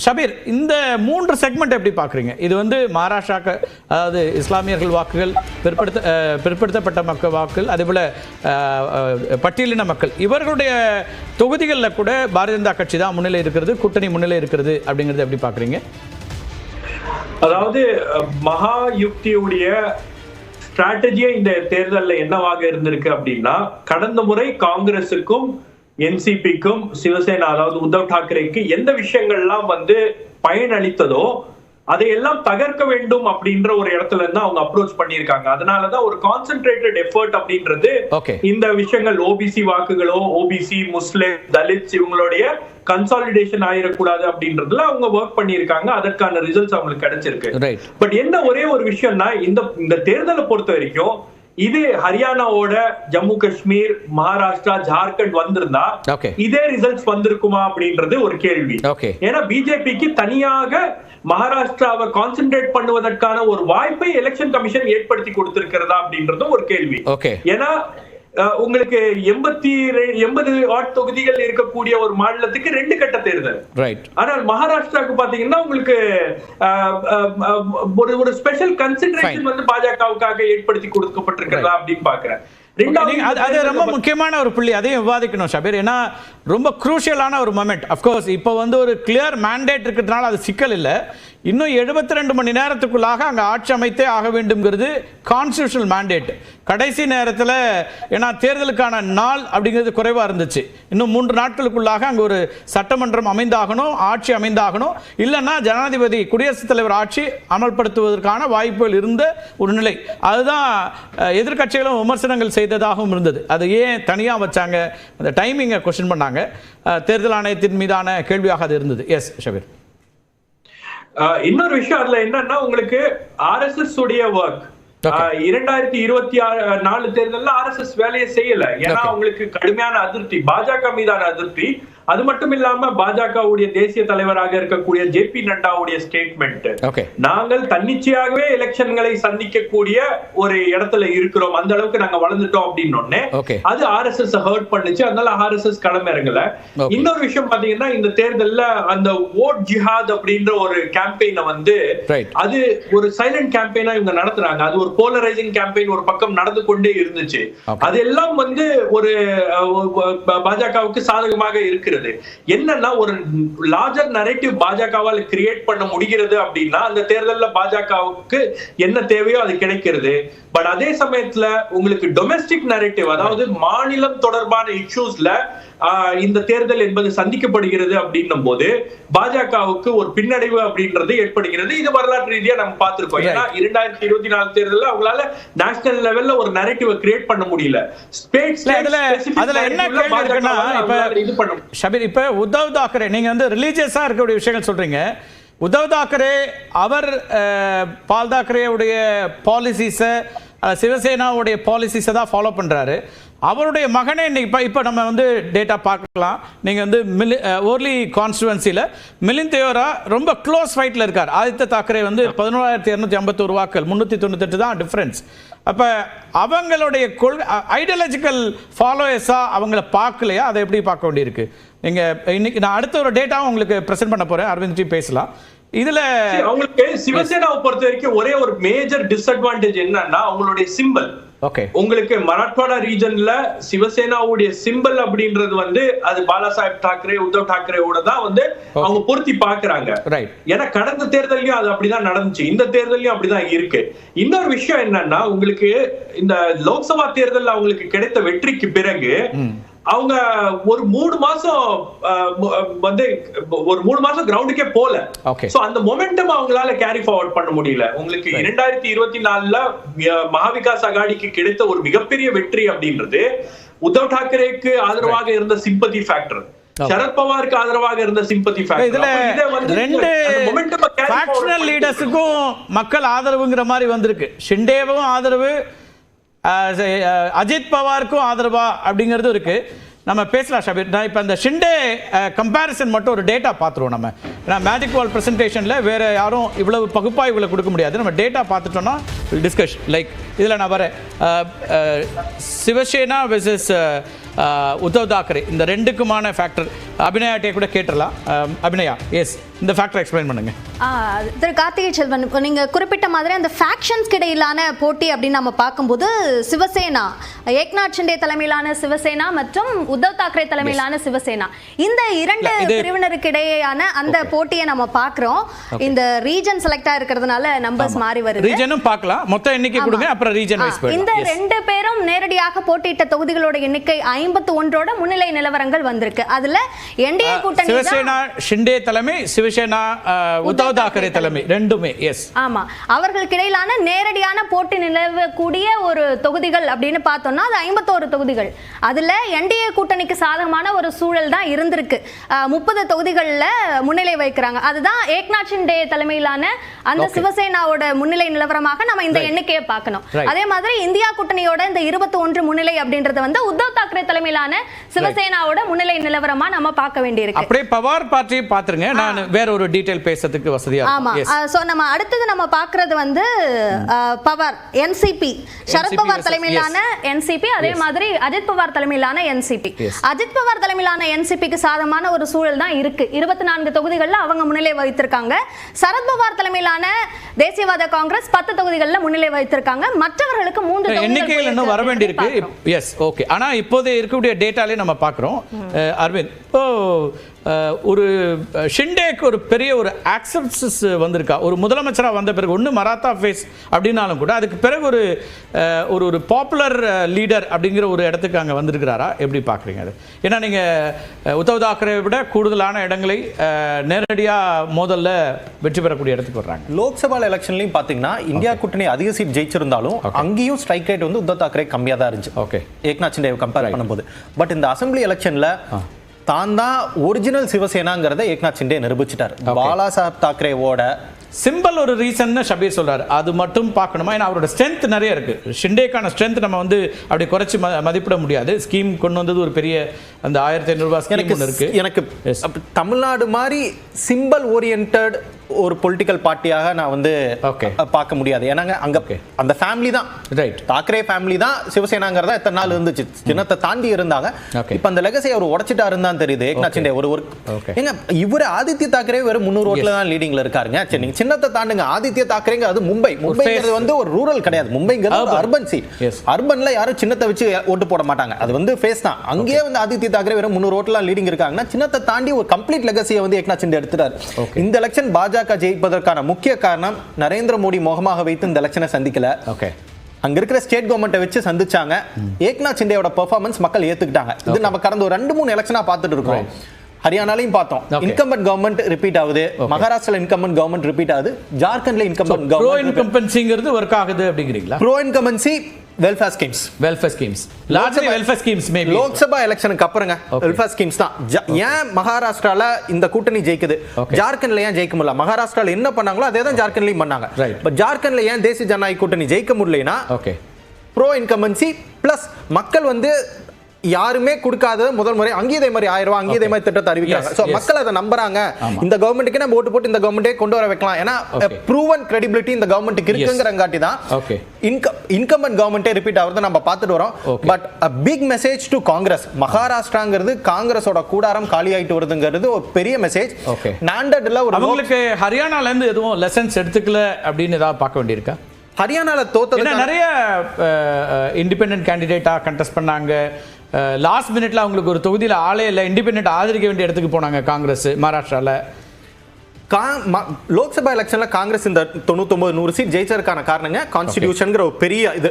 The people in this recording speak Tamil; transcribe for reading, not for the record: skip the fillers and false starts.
ஷபீர், இந்த 3 செக்மெண்ட் எப்படி பார்க்குறீங்க? இது வந்து மகாராஷ்டிராக்கு, அதாவது இஸ்லாமியர்கள் வாக்குகள், பிற்படுத்தப்பட்ட மக்கள் வாக்குகள், அதேபோல் பட்டியலின மக்கள், இவர்களுடைய தொகுதிகளில் கூட பாரதிய ஜனதா கட்சி தான் முன்னிலை இருக்கிறது, கூட்டணி முன்னிலை இருக்கிறது அப்படிங்கிறது எப்படி பார்க்குறீங்க? அதாவது மகா யுக்தியுடைய ஸ்ட்ராட்டஜியே இந்த தேர்தலில் என்னவாக இருந்திருக்கு அப்படின்னா, கடந்த முறை காங்கிரஸுக்கும் என்சிபிக்கும் சிவசேனா, அதாவது உத்தவ் தாக்கரேக்கு எந்த விஷயங்கள்லாம் வந்து பயனளித்ததோ அதையெல்லாம் தகர்க்க வேண்டும் அப்படின்ற ஒரு இடத்துல இருந்து அவங்க அப்ரோச் பண்ணியிருக்காங்க. அதனாலதான் ஒரு கான்சென்ட்ரேட்டட் எஃபர்ட் அப்படின்றது இந்த விஷயங்கள், ஓபிசி வாக்குகளோ, ஓபிசி, முஸ்லிம், தலித்ஸ் இவங்களுடைய கன்சாலிடேஷன் ஆயிடக்கூடாது அப்படின்றதுல அவங்க ஒர்க் பண்ணியிருக்காங்க. அதற்கான ரிசல்ட்ஸ் அவங்களுக்கு கிடைச்சிருக்கு. பட் என்ன ஒரே ஒரு விஷயம்னா, இந்த தேர்தலை பொறுத்த வரைக்கும் இது ஹரியானாவோட, ஜம்மு காஷ்மீர், மகாராஷ்டிரா, ஜார்க்கண்ட் வந்திருந்தா இதே ரிசல்ட்ஸ் வந்திருக்குமா அப்படின்றது ஒரு கேள்வி. ஏன்னா பிஜேபிக்கு தனியாக மகாராஷ்டிராவை கான்சென்ட்ரேட் பண்ணுவதற்கான ஒரு வாய்ப்பை எலெக்ஷன் கமிஷன் ஏற்படுத்தி கொடுத்திருக்கிறதா அப்படின்றது ஒரு கேள்வி. ஏன்னா உங்களுக்கு 80 தொகுதிகள் இருக்கக்கூடிய ஒரு மாநிலத்துக்கு 2 கட்ட தேர்தல். ஆனால் மகாராஷ்டிராவுக்கு பாத்தீங்கன்னா உங்களுக்கு ஒரு ஸ்பெஷல் கன்சிடரேஷன் வந்து பாஜகவுக்காக ஏற்படுத்தி கொடுக்கப்பட்டிருக்கிறதா அப்படின்னு பாக்குறேன். அது ரொம்ப முக்கியமான ஒரு புள்ளி, அதையும் விவாதிக்கணும் ஷபீர். ஏன்னா ரொம்ப குரூஷியலான ஒரு மொமெண்ட். அஃப்கோர்ஸ் இப்போ வந்து ஒரு கிளியர் மேண்டேட் இருக்கிறதுனால அது சிக்கல் இல்லை. இன்னும் 72 மணி நேரத்துக்குள்ளாக அங்கே ஆட்சி அமைத்தே ஆக வேண்டும்ங்கிறது கான்ஸ்டிடியூஷனல் மேண்டேட். கடைசி நேரத்தில், ஏன்னா தேர்தலுக்கான நாள் அப்படிங்கிறது குறைவாக இருந்துச்சு, இன்னும் 3 நாட்களுக்குள்ளாக அங்கே ஒரு சட்டமன்றம் அமைந்தாகணும், ஆட்சி அமைந்தாகணும். இல்லைன்னா ஜனாதிபதி, குடியரசுத் தலைவர் ஆட்சி அமல்படுத்துவதற்கான வாய்ப்புகள் இருந்த ஒரு நிலை. அதுதான் எதிர்கட்சிகளும் விமர்சனங்கள் செய்ததாகவும் இருந்தது. அது ஏன் தனியாக வச்சாங்க, அந்த டைமிங்கை கொஸ்டின் பண்ணாங்க. தேர்தல் ஆணையத்தின் மீதான கேள்வியாக அது இருந்தது. எஸ் ஷபீர். இன்னொரு விஷயம் அதுல என்னன்னா, உங்களுக்கு ஆர்எஸ்எஸ் உடைய ஒர்க் 2024 தேர்தலில் ஆர்எஸ்எஸ் வேலையை செய்யல. ஏன்னா அவங்களுக்கு கடுமையான அதிருப்தி, பாஜக மீதான அதிருப்தி. அது மட்டும் இல்லாம பாஜகவுடைய தேசிய தலைவராக இருக்கக்கூடிய ஜேபி நட்டாவுடைய ஸ்டேட்மெண்ட், நாங்கள் தன்னிச்சையாகவே எலெக்ஷன்களை சந்திக்கக்கூடிய ஒரு இடத்துல இருக்கிறோம், அந்த அளவுக்கு நாங்க வளர்ந்துட்டோம் அப்படின்னு அது ஆர்எஸ்எஸ் ஹர்ட் பண்ணுச்சு. அதனால ஆர்எஸ்எஸ் களம் இறங்கல. இன்னொரு விஷயம் பாத்தீங்கன்னா, இந்த தேர்தல்ல அந்த ஓட் ஜிஹாத் அப்படின்ற ஒரு கேம்பெயினை வந்து அது ஒரு சைலண்ட் கேம்பெயினா இவங்க நடத்துறாங்க. அது ஒரு போலரைசிங் கேம்பெயின் ஒரு பக்கம் நடந்து கொண்டே இருந்துச்சு. அதெல்லாம் வந்து ஒரு பாஜகவுக்கு சாதகமாக இருக்கிறது. என்னன்னா, ஒரு லார்ஜர் நரேட்டிவ் பாஜகவால் கிரியேட் பண்ண முடிகிறது அப்படின்னா அந்த தேர்தல்ல பாஜகவுக்கு என்ன தேவையோ அது கிடைக்கிறது. பட் அதே சமயத்துல உங்களுக்கு டொமெஸ்டிக் நரேட்டிவ், அதாவது மாநிலம் தொடர்பான இஷ்யூஸ்ல இந்த தேர்தல் என்பது சந்திக்கப்படுகிறது அப்படின்னும் போது பாஜகவுக்கு ஒரு பின்னடைவு அப்படின்றது ஏற்படுகிறது. இது வரலாற்று ரீதியா நம்ம பார்த்திருக்கோம். ஏன்னா 2024 தேர்தலில் அவங்களால நேஷனல் லெவல்ல ஒரு நரேட்டிவ் கிரியேட் பண்ண முடியல. இப்ப உத்தவ் தாக்கரே, நீங்க வந்து ரிலீஜியஸா இருக்கக்கூடிய விஷயங்கள் சொல்றீங்க. உத்தவ் தாக்கரே அவர் பால் தாக்கரேவுடைய பாலிசிஸை, சிவசேனாவுடைய பாலிசிஸை தான் ஃபாலோ பண்றாரு. அவருடைய மகனே இப்போ நம்ம வந்து டேட்டா பார்க்கலாம். நீங்கள் வந்து ஓர்லி கான்ஸ்டுவன்சியில் மிலிந்த் தேவரா ரொம்ப க்ளோஸ் ஃபைட்டில் இருக்கார். ஆதித்ய தாக்கரே வந்து 11,251 வாக்குகள், 398 தான் டிஃப்ரென்ஸ். அப்போ அவங்களுடைய ஐடியாலஜிக்கல் ஃபாலோயர்ஸாக அவங்கள பார்க்கலையா? அதை எப்படி பார்க்க வேண்டியிருக்கு? நீங்கள் இன்னைக்கு நான் அடுத்த ஒரு டேட்டாவும் உங்களுக்கு ப்ரெசென்ட் பண்ண போகிறேன், அரவிந்த் ஜி பேசலாம். இதுல அவங்களுக்கு சிவசேனாவை பொறுத்த வரைக்கும் ஒரே ஒரு மேஜர் டிஸ்அட்வான்டேஜ் என்னன்னா, அவங்களுடைய சிம்பல். உங்களுக்கு மராத்வாடா ரீஜன்ல சிவசேனாவுடைய சிம்பல் அப்படின்றது வந்து அது பாலாசாஹேப் தாக்கரே, உத்தவ் தாக்கரேவோட தான் வந்து அவங்க பொருத்தி பாக்குறாங்க. ஏன்னா கடந்த தேர்தலையும் அது அப்படிதான் நடந்துச்சு, இந்த தேர்தலையும் அப்படிதான் இருக்கு. இன்னொரு விஷயம் என்னன்னா, உங்களுக்கு இந்த லோக்சபா தேர்தல் அவங்களுக்கு கிடைத்த வெற்றிக்கு பிறகு அவங்க ஒரு 3 மாசம் வந்து ஒரு 3 மாசம் கிரவுண்டுக்கே போல. சோ அந்த மொமெண்டம் அவங்களால கேரி ஃபார்வர்ட் பண்ண முடியல. உங்களுக்கு 2024ல மகாவிகாஸ் அகாடிக்கு கிடைத்த ஒரு மிகப்பெரிய வெற்றி அப்படின்றது உத்தவ் தாக்கரேக்கு ஆதரவாக இருந்த சிம்பதி ஃபேக்டர், சரத் பவாருக்கு ஆதரவாக இருந்த சிம்பதி ஃபேக்டர். இதுல 2 ஃபேக்ஷனல் லீடர்ஸுக்கும் மக்கள் ஆதரவுங்கிற மாதிரி வந்திருக்கு. ஷிண்டேவும் ஆதரவு, அஜித் பவாருக்கும் ஆதரவா அப்படிங்கிறது இருக்கு. நம்ம பேசலாம் ஷபீர். நான் இப்போ அந்த ஷிண்டே கம்பேரிசன் மட்டும் ஒரு டேட்டா பார்த்துருவோம். நம்ம ஏன்னா மேஜிக் வால் ப்ரெசன்டேஷனில் வேறு யாரும் இவ்வளவு பகுப்பாய்வுகளை கொடுக்க முடியாது. நம்ம டேட்டா பார்த்துட்டோம்னா டிஸ்கஷன் லைக் இதில் நான் வரேன். சிவசேனா வெர்சஸ் உத்தவ் தாக்கரே, இந்த ரெண்டுக்குமான ஃபேக்டர் அபிநயாட்டே கூட கேட்டுடலாம். அபிநயா, எஸ், இந்த ஃபேக்டர் எக்ஸ்பிளைன் பண்ணுங்க. திரு கார்த்திகை செல்வன், இப்போ நீங்கள் குறிப்பிட்ட மாதிரி அந்த ஃபேக்ஷன்ஸ்க்கு இடையிலான போட்டி அப்படின்னு நம்ம பார்க்கும்போது சிவசேனா, ஏக்நாத் ஷிண்டே தலைமையிலான சிவசேனா மற்றும் உத்தவ் தாக்கரே தலைமையிலான சிவசேனா, இந்த இரண்டு பிரிவினருக்கு இடையேயான அந்த போட்டியை நம்ம பார்க்குறோம். இந்த ரீஜன் செலக்டா இருக்கிறதுனால நம்பர்ஸ் மாறி வருது. ரீஜனும் பார்க்கலாம், மொத்த எண்ணிக்கை கொடுங்க, அப்புறம் ரீஜன் வைஸ் போய்டும். இந்த ரெண்டு பேரும் நேரடியாக போட்டியிட்ட தொகுதிகளோட எண்ணிக்கை 51ஓட முன்னிலை நிலவரங்கள் வந்திருக்கு. அதுல என்டிஏ கூட்டணி சிவசேனா ஷிண்டே தலைமை, சிவசேனா உத்தவ் தாக்கரே தலைமை, ரெண்டுமே. எஸ், ஆமா, அவர்களுக்கு இடையிலான நேரடியான போட்டி நிலவக்கூடிய ஒரு தொகுதிகள் அப்படின்னு பார்த்தோம்னா அது 51 தொகுதிகள். அதுல என்டிஏ கூட்டணிக்கு சாதகமான ஒரு சூழல் தான் இருந்திருக்கு. 30 தொகுதிகள்ல முன்னிலை வைக்கிறாங்க. அதுதான் ஏக்நாத் ஷிண்டே தலைமையிலான அந்த சிவசேனாவோட முன்னிலை நிலவரமாக நம்ம இந்த எண்ணிக்கையை பார்க்கணும். அதே மாதிரி இந்தியா கூட்டணியோட இந்த 21 முன்னிலை அப்படின்றது வந்து உத்தவ் தாக்கரே தலைமையிலான சிவசேனாவோட முன்னிலை நிலவரமா நம்ம பார்க்க வேண்டியிருக்கு. அப்படியே பவார் பார்ட்டியை பாத்துருங்க, நான் வேற ஒரு டீடைல் பேசுறதுக்கு வசதியா. ஆமா, சோ நம்ம அடுத்து நம்ம பார்க்கிறது வந்து பவார் என்சிபி, சரத் பவார் தலைமையிலான என்சிபி, அதே மாதிரி அஜித் பவார் தலைமையிலான என்சிபி. அஜித் பவார் தலைமையிலான என்சிபிக்கு சாதகமான ஒரு சூழல் தான் இருக்கு. 24 தொகுதிகள்ல அவங்க முன்னிலை வைத்திருக்காங்க. சரத் பவார் தலைமையிலான தேசியவாத காங்கிரஸ் 10 தொகுதிகள்ல முன்னிலை வைத்திருக்காங்க. மற்றவர்களுக்கு 3 தொகுதிகள் எண்ணிக்கையில் இன்னும் வர வேண்டியிருக்கு. Yes, okay. ஆனா இப்போதே இருக்கக்கூடிய டேட்டாலே நம்ம பார்க்கிறோம். அரவிந்த், இப்போ ஒரு ஷிண்டேக்கு ஒரு பெரிய ஒரு ஆக்செப்டன்ஸ் வந்திருக்கா ஒரு முதலமைச்சராக வந்த பிறகு? ஒன்று மராத்தா ஃபேஸ் அப்படின்னாலும் கூட அதுக்கு பிறகு ஒரு ஒரு பாப்புலர் லீடர் அப்படிங்கிற ஒரு இடத்துக்கு அங்கே வந்திருக்கிறாரா? எப்படி பார்க்குறீங்க அது? ஏன்னா நீங்கள் உத்தவ் தாக்கரே விட கூடுதலான இடங்களை நேரடியாக மோதல்ல வெற்றி பெறக்கூடிய இடத்துக்கு வர்றாங்க. லோக்சபா எலெக்ஷன்லையும் பார்த்தீங்கன்னா இந்தியா கூட்டணி அதிக சீட் ஜெயிச்சிருந்தாலும் அங்கேயும் ஸ்ட்ரைக் ரேட் வந்து உத்தவ் தாக்கரே கம்மியாக தான் இருந்துச்சு. ஓகே, ஏக்நாத் ஷிண்டே கம்பேர் பண்ணும்போது. பட் இந்த அசம்பிளி எலெக்ஷன்ல தான் தான் ஒரிஜினல் சிவசேனாங்கிறத ஏக்நாத் ஷிண்டே நிரூபிச்சிட்டார். பாலா சாஹேப் தாக்கரேவோட சிம்பிள் ஒரு ரீசன் ஷபீர் சொல்றாரு, அது மட்டும் பார்க்கணுமா? ஏன்னா அவரோட ஸ்ட்ரென்த் நிறைய இருக்கு. ஷிண்டேக்கான ஸ்ட்ரென்த் நம்ம வந்து அப்படி குறைச்சி மதிப்பிட முடியாது. ஸ்கீம் கொண்டு வந்தது ஒரு பெரிய அந்த 1500 ரூபாய் ஸ்கீம் இருக்கு. எனக்கு தமிழ்நாடு மாதிரி சிம்பிள் ஓரியன்டட் ஒரு பொலிட்டிக்கல் பார்ட்டியாக நான் வந்து பார்க்க முடியாது. ஏன்னாங்க அங்க அந்த ஃபேமிலி தான், ரைட், தாக்கரே ஃபேமிலி தான் சிவசேனாங்கிறதா எத்தனை நாள் இருந்துச்சு, சின்னத்தை தாண்டி இருந்தாங்க. இப்ப அந்த லெகசி அவர் உடைச்சிட்டா இருந்தான்னு தெரியுது ஏக்நாத் ஷிண்டே. ஒரு ஏங்க இவரு ஆதித்ய தாக்கரே வெறும் 300 ஓட்டுல தான் லீடிங்ல இருக்காருங்க. சரி, நீங்க சின்னத்தை தாண்டுங்க. ஆதித்ய தாக்கரேங்க அது மும்பைங்கிறது வந்து ஒரு ரூரல் கிடையாது. மும்பைங்கிறது அர்பன் சீட். அர்பன்ல யாரும் சின்னத்தை வச்சு ஓட்டு போட மாட்டாங்க. அது வந்து ஃபேஸ் தான். அங்கேயே வந்து ஆதித்ய தாக்கரே வெறும் 300 ஓட்டுல லீடிங் இருக்காங்கன்னா சின்னத்தை தாண்டி ஒரு கம்ப்ளீட் லெகசியை வந்து ஏக்நாத் ஷிண்டே எடுத்துட்டாரு. இந்த எலெக்ஷன் பாஜக ஜெயிப்பதற்கான முக்கிய காரணம் நரேந்திர மோடி முகமாக வைத்து இந்த எலெக்ஷனை சந்திக்கல. அங்க இருக்கிற ஸ்டேட் கவர்மெண்ட்டை வச்சு சந்திச்சாங்க. ஏக்நாத் ஷிண்டேயோட பெர்ஃபார்மன்ஸ் மக்கள் ஏத்துக்கிட்டாங்க. இது நம்ம கடந்த ஒரு 2-3 எலெக்ஷனா பார்த்துட்டு இருக்கோம். ஹரியானாலையும் பார்த்தோம், இன்கம்பன்ட் கவர்மெண்ட் ரிப்பீட் ஆகுது. மகாராஷ்டிரால இன்கம்பன்ட் கவர்மெண்ட் ரிப்பீட் ஆகுது. ஜார்க்கண்ட்ல இன்கம்பன்ட் கவர்மெண்ட் ப்ரோ இன்கம்பன்சிங்கிறது வர்க் ஆகுது அப்படிங்கிறீங்களா? Pro incumbency welfare schemes largely welfare schemes maybe Lok Sabha எலெக்ஷனுக்கு அப்புறங்க வெல்ஃபேர் ஸ்கீம்ஸ் தான். ஏன் மகாராஷ்டிரால இந்த கூட்டணி ஜெயிக்குது, ஜார்க்கண்ட்ல ஏன் ஜெயிக்க முடியல? மகாராஷ்டிரால என்ன பண்ணாங்களோ அதே தான் ஜார்க்கண்ட்லயும் பண்ணாங்க. பட் ஜார்க்கண்ட்ல ஏன் தேசிய ஜனநாயக கூட்டணி ஜெயிக்க முடியலனா ப்ரோ இன்கம்பன்சி பிளஸ் மக்கள் வந்து யாருமே கொடுக்காத முதல் முறை அங்கே இதே மாதிரி 1000 ரூபாய் அங்கே இதே மாதிரி திட்டத்தை அறிவிக்கிறாங்க. சோ மக்கள் அதை நம்புறாங்க. இந்த கவர்மெண்ட்டுக்கு நம்ம ஓட்டு போட்டு இந்த கவர்மெண்ட்டே கொண்டு வர வைக்கலாம். ஏன்னா ப்ரூவன் கிரெடிபிலிட்டி இந்த கவர்மெண்ட்டுக்கு இருக்குங்கிறங்காட்டி தான் இன்கம்பன்ட் கவர்மெண்ட்டே ரிப்பீட் ஆகுறது நம்ம பார்த்துட்டு வரோம். But a big message to Congress, மகாராஷ்டிராங்கிறது காங்கிரஸோட கூடாரம் காலி ஆயிட்டு வருதுங்கிறது ஒரு பெரிய மெசேஜ். நாண்டட்ல ஒரு அவங்களுக்கு ஹரியானால இருந்து எதுவும் லெசன்ஸ் எடுத்துக்கல அப்படின்னு ஏதாவது பார்க்க வேண்டியிருக்கா? ஹரியானால தோத்தது நிறைய இண்டிபெண்டன்ட் கேண்டிடேட்டா கண்டெஸ்ட் பண்ணாங்க. லாஸ்ட் மினிட்ல அவங்களுக்கு ஒரு தொகுதியில் ஆளே இல்லை, இண்டிபெண்டன்ட் ஆதரிக்க வேண்டிய இடத்துக்கு போனாங்க காங்கிரஸ். மகாராஷ்டிரால லோக்சபா எலெக்ஷன்ல காங்கிரஸ் இந்த 99-100 சீட் ஜெயிச்சதற்கான காரணங்க கான்ஸ்டிடியூஷன்ங்கிற ஒரு பெரிய இது.